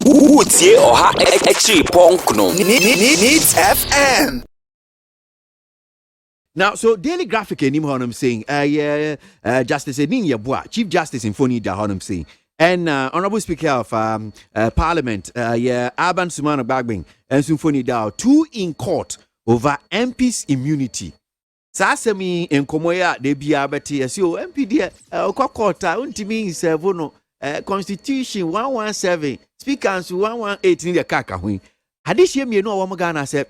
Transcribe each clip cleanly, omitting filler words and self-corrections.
Utie oha echi ponkno. Needs FM. Now, so Daily Graphic in him saying, Justice Edin Yabua, Chief Justice in Foni da Honum saying, and Honorable Speaker of Parliament, Aban Sumana Bagbin, and Symphony Dow, two in court over MP's immunity. Sasemi in Komoya, de Biabati, as you MPD, Kokota, Untimi, Servono, Constitution 117, Speakers 118 in the Kaka. Hadishim, you know, Wamagana said,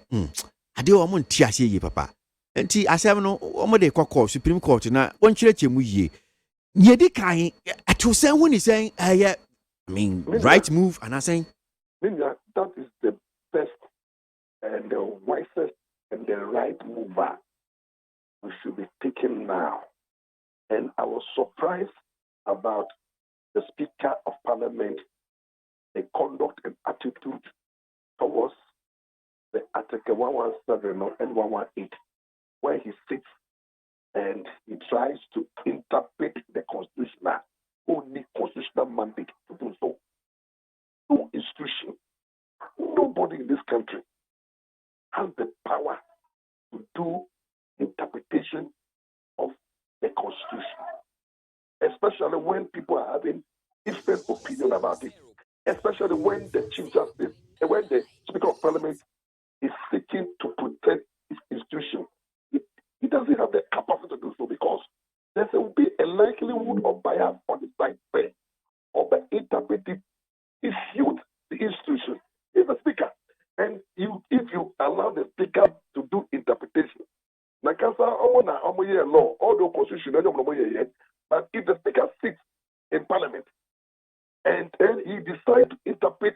I do want Tiasi, Papa. Nti asem no omo de kokko Supreme Court na won kyerɛkyɛ mu yie ye de kan atosen woni sɛn I mean right move and saying that is the best and the wisest and the right mover we should be taking now. And I was surprised about the Speaker of Parliament, the conduct and attitude towards the Article 117 and 118, where he sits and he tries to interpret the constitutional, only constitutional mandate to do so. No institution, nobody in this country has the power to do interpretation of the constitution, especially when people are having different opinion about it, especially when the Chief Justice, when the Speaker of Parliament is seeking to protect his institution. He doesn't have the capacity to do so because there will be a likelihood of bias on the side there or by interpreting his youth, the institution, is the speaker. And if you allow the speaker to do interpretation, law, although constitution, but if the speaker sits in parliament and then he decides to interpret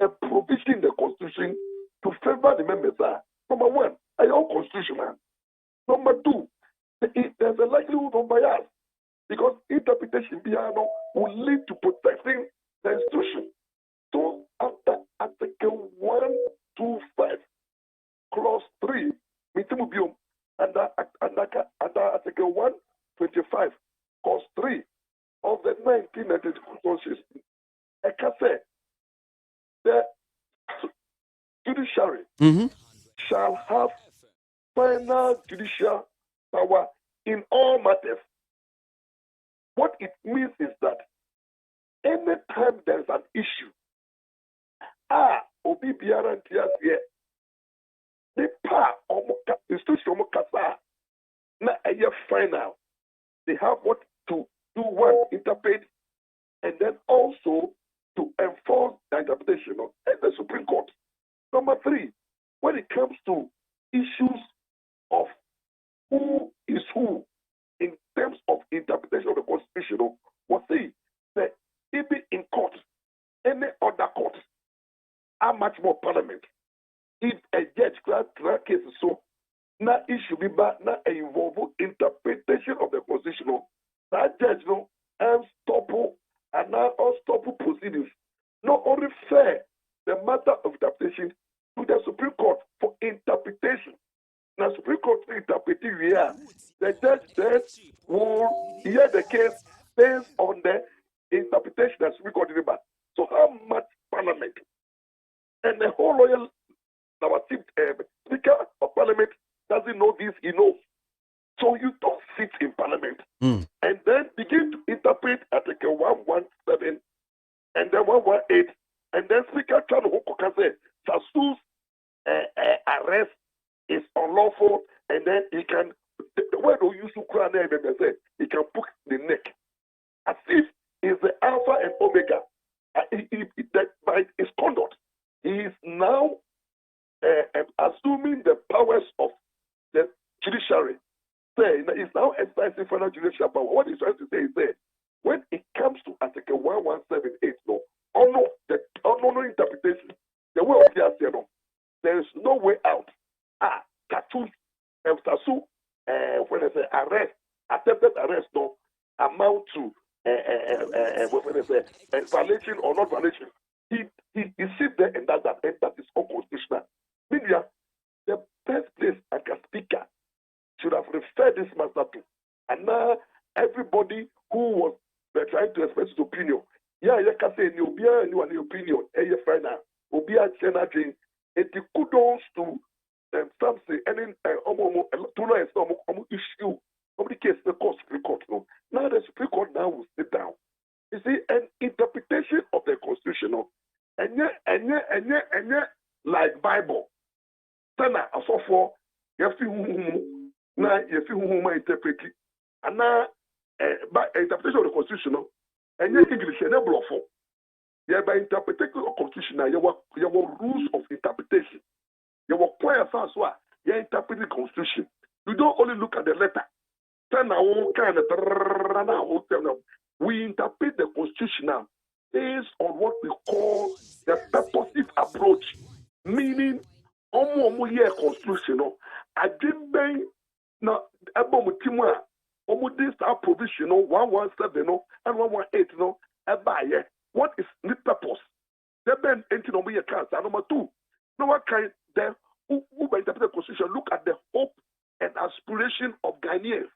a provision in the constitution to favor the members, number one, I am constitutional. Number two, there's a likelihood of bias because interpretation will lead to protecting the institution. So after Article 125, Clause 3, under Article 125, Clause 3 of the 1992 Constitution, I can say the judiciary shall have final judicial power in all matters. What it means is that anytime there is an issue, Obi Biara Ntiasie, the power of institution na final. They have what to do, one, interpret, and then also to enforce the interpretation of the Supreme Court. Number three, when it comes to issues of who is who in terms of interpretation of the Constitution, we'll see that even in court, any other court, how much more parliament, if a judge grant cases so, na issue be bad, na involve interpretation of the Constitution, that judge no and stop and now unstop proceedings. Not only fair the matter of interpretation to the Supreme Court for interpretation. Now, Supreme Court interpreting the judge then will hear the case based on the interpretation that Supreme Court delivered. So, how much parliament and the whole loyal our Speaker of Parliament doesn't know this, he knows. So, you don't sit in Parliament and then begin to interpret Article 117 and then 118 and then Speaker Chan Hokokase Sasu's arrest is unlawful, and then he can, the word we use to cry name, he can put the neck as if he's the Alpha and Omega. By his conduct, he is now assuming the powers of the judiciary. He's now exercising final judicial power. What he's trying to say is that when it comes to Article 1178, no interpretation, the way of the there is no way out. Sasu, when they say arrest, attempted arrest, amount to when they say violation or not violation. He sits there and that is unconstitutional. Media, the best place as a speaker should have referred this matter to, and now everybody who was trying to express his opinion, you can say anyone opinion. Friend now. Obi a challenging. It kudos to some say any issue. Nobody case the court Supreme Court. No. Now the Supreme Court now will sit down. You see, an interpretation of the constitutional and like Bible. Sana asofo yafi huhumu na yafi huhumu interpret it. And now interpretation of the constitutional and English and bluffo. Yeah, by interpretation of constitution, you have rules of interpretation. You have choir as well. You interpret the constitution. You don't only look at the letter. We interpret the constitution now based on what we call the purposive approach, meaning constitutional. I didn't na this provisional 117 and 118 what is the purpose? The ben entity number cancer. Number two, no one kind then who interpret the constitution look at the hope and aspiration of Ghanaians.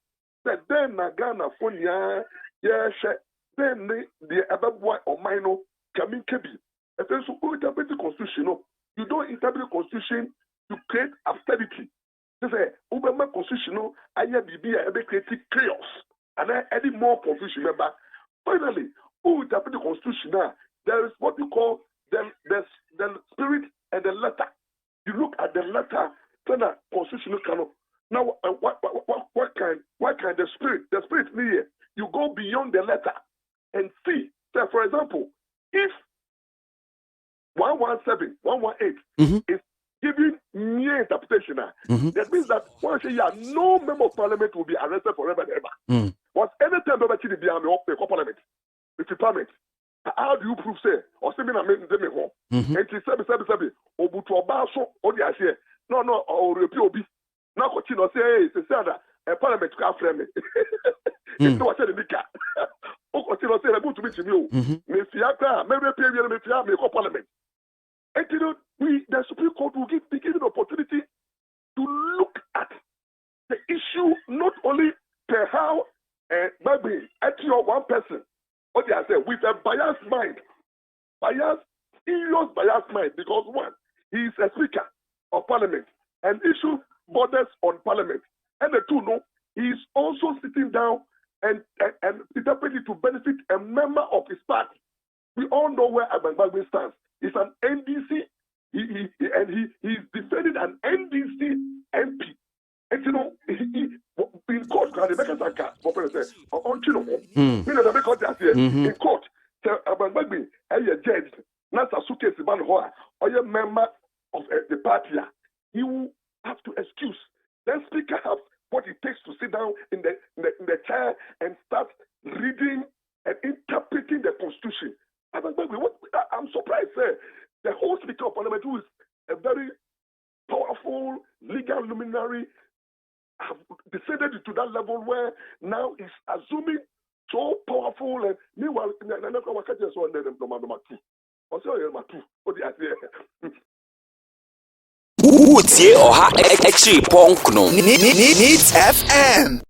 That then Ghana for then the other boy or minor coming kebi. And then so who interpret the constitution? You don't interpret the constitution to create austerity. They say Obama constitutional I be creating chaos and then any more confusion. Remember, finally, who interpret the constitution now? There is what we call the spirit and the letter. You look at the letter, then a constitutional canon. Now, what kind the spirit? The spirit here. You go beyond the letter and see. So, for example, if 117, 118 is giving mere interpretation, that means that once a year, no member of parliament will be arrested forever and ever. Was any time ever to the army of parliament? It's parliament. How do you prove say? Or say me na me home. And she said, Obutu Obaso, Odi Ashe. No, or repeat Obi. Now continue say, hey, it's a parliament to frame me. It's not the Nika. O continue say, Obutu meet me. Me fiaka, me repeat me fiaka, me call parliament. And you know, the Supreme Court will give an opportunity to look at the issue not only per how Bagbin at your one person. What they are saying with a biased mind, serious biased mind, because one, he is a speaker of parliament and issue borders on parliament. And the two, no, he is also sitting down and interpreting to benefit a member of his party. We all know where Bagbin stands. He's an NDC, he is defending an NDC MP. And you know, in court, they make a case for president. In court, Bagbin, a judge, not a suitcase man or a member of the party. He will have to excuse. Then speaker have what it takes to sit down in the chair and start reading and interpreting the constitution. I'm surprised, sir. The whole speaker of parliament, who is a very powerful legal luminary, have descended to that level where now is assuming so powerful and meanwhile number two. Utie Oha Echi Pong no Needs FM.